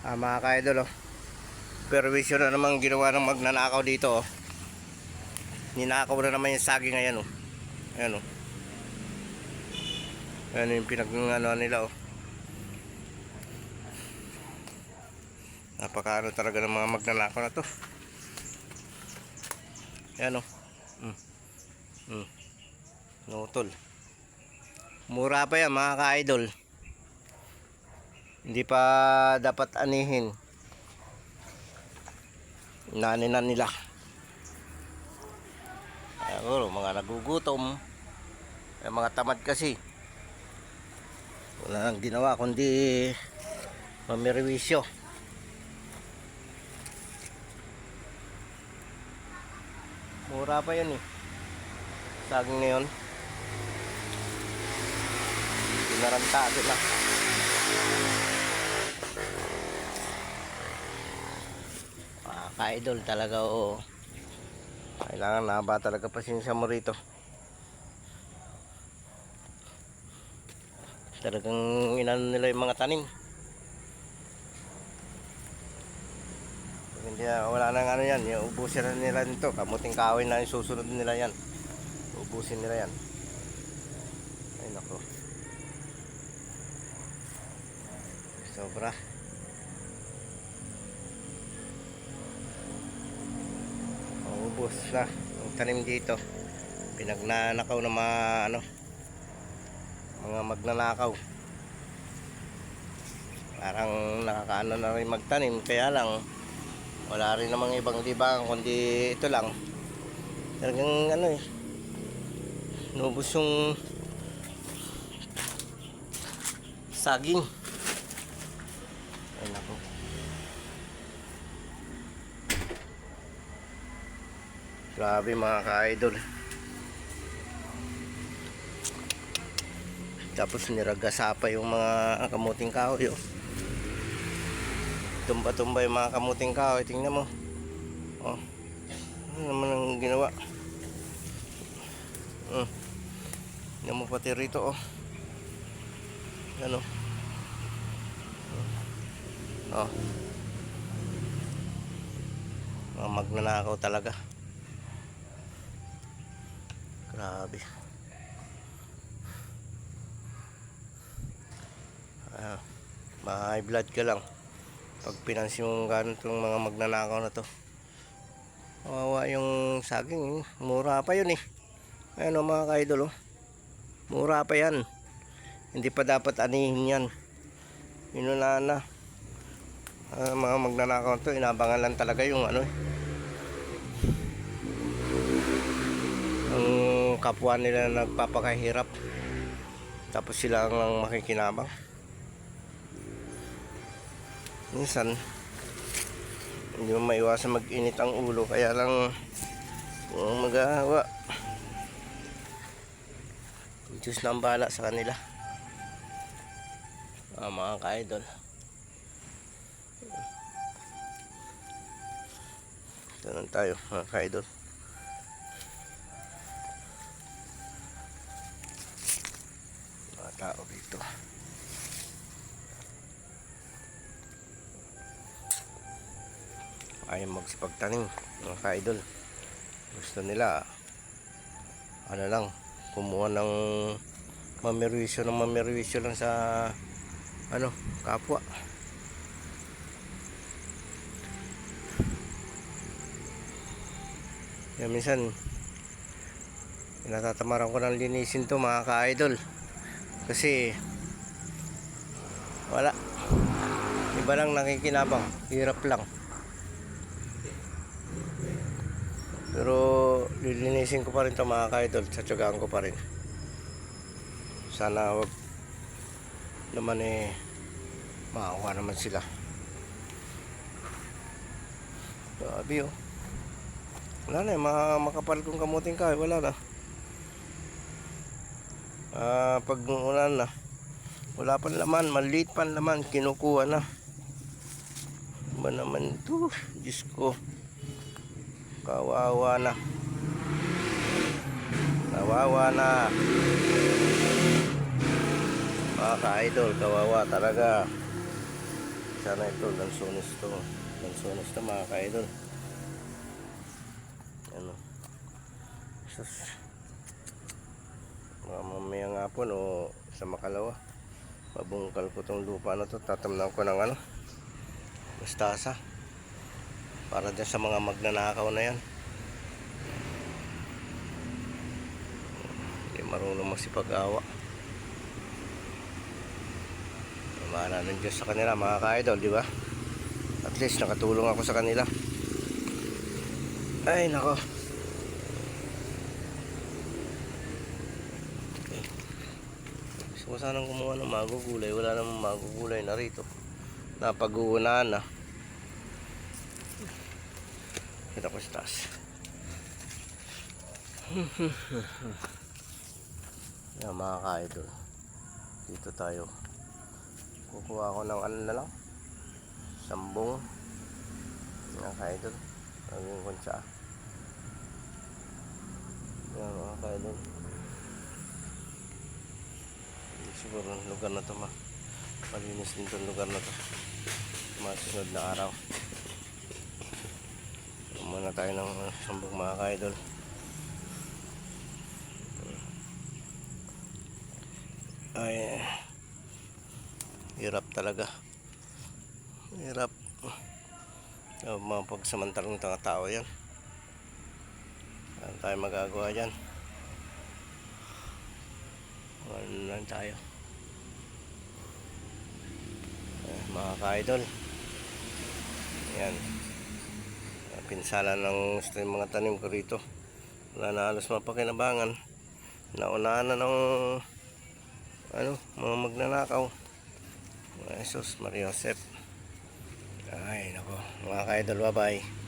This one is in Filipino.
Mga ka-idol, oh. Perwisyo na naman ginawa ng magnanakaw dito, oh. Ninakaw na naman yung saging ngayon, oh. Ayan, oh. Ayan yung pinag-ano nila, oh. Napakaano talaga ng mga magnanakaw na to. Ayan, oh. Nutol. Mura pa yan, mga ka-idol. Hindi pa dapat anihin. Naninan nila. Ayun, mga nagugutom. Ay, mga tamad kasi. Wala nang ginawa kundi mamirwisyo. Mura pa yan, eh. Saging na yun. Pinaranta sila. Ka-idol talaga, oo. Kailangan na ba talaga pasensya mo rito. Talagang inano nila yung mga tanim. Hindi, wala nang ano yan. Ubusin na nila nito. Kamuting kahoy na yung susunod nila yan. Ubusin nila yan. Ay nako. Sobra. Ubos na ang tanim dito. Pinagnanakaw ng mga ano, mga magnanakaw. Parang nakakaano na rin magtanim, kaya lang wala rin namang ibang libang kundi ito lang. Talagang ano eh, nubos yung saging. Ay nako. Grabe mga ka-idol. Tapos niragasa pa yung mga kamuting kahoy, oh. Tumba-tumba yung mga kamuting kahoy. Tingnan mo, oh. Ano naman ang ginawa? Tingnan mo pati rito, oh. Ano? Oh. Mga magnanakaw talaga. Grabe. Ma-high blood ka lang pag pinansin mo ganitong mga magnanakaw na to. Kawawa yung saging, eh. Mura pa yun, eh. Ayan, oh, mga ka-idol, oh. Mura pa yan. Hindi pa dapat anihin yan. Inunahan na. Mga magnanakaw to, inabangan lang talaga yung ano, eh. Ang kapwa nila nagpapakahirap, tapos sila ang makikinabang. Minsan hindi mo maiwasan mag-init ang ulo, kaya lang magawa. Diyos na ang bahala sa kanila, mga ka-idol. Ito lang tayo, mga ka-idol. Mga tao dito. Ayaw magsipagtanim, mga ka-idol. Gusto nila ano lang, kumuha ng mamerwisyo lang sa ano, kapwa. Kaya minsan natatamaran ko ng linisin to, mga ka-idol, kasi wala, iba lang nakikinabang, hirap lang. Pero lilinisin ko pa rin to, mga ka-idol. Tsatsagaan ko pa rin. Sana wag naman, eh, maawa naman sila. Grabe, oh. Wala na, makapal kong kamuting kahoy. Wala na. Pag ulan na, wala pa laman, maliit pa laman, kinukuha na. Ba naman ito, Diyos ko. Kawawa na. Kawawa na. Mga ka-idol, kawawa talaga. sana ito, lansones to. Lansones to mga ka-idol. Ano. Sus. Mamayang hapon o sa makalawa. Mabungkal ko tong lupa na to. Tatamnan ko ng ano. Mustasa. Para dyan sa mga magnanakaw na yan. Hindi marunong magsipag-awa. Mahala ng Diyos sa kanila mga ka-idol, di ba? At least nakatulong ako sa kanila. Ay nako. Gusto ko sanang kumuha ng magugulay. Wala namang magugulay na rito. Napag-uunahan na. Kita ko sa taas. Yan mga ka-idol. Dito tayo. Kukuha ko ng ano na lang. Sambong. Mga ka-idol. Ang kunsa. Yan mga ka-idol. Siguro ang lugar na to malinis din itong lugar na to. Masunod na araw. Muna tayo ng sambong mga ka-idol. Ay, hirap talaga. Hirap. Mga pagsamantalang tao yan. Ano tayo magagawa dyan? Ano lang tayo. Mga ka-idol. Yan. Pinsala ng mga tanim ko rito. Wala na halos mapakinabangan. Naunahan na ng mga magnanakaw. Jesus Maria Joseph. Ay nako mga ka-idol, bye bye.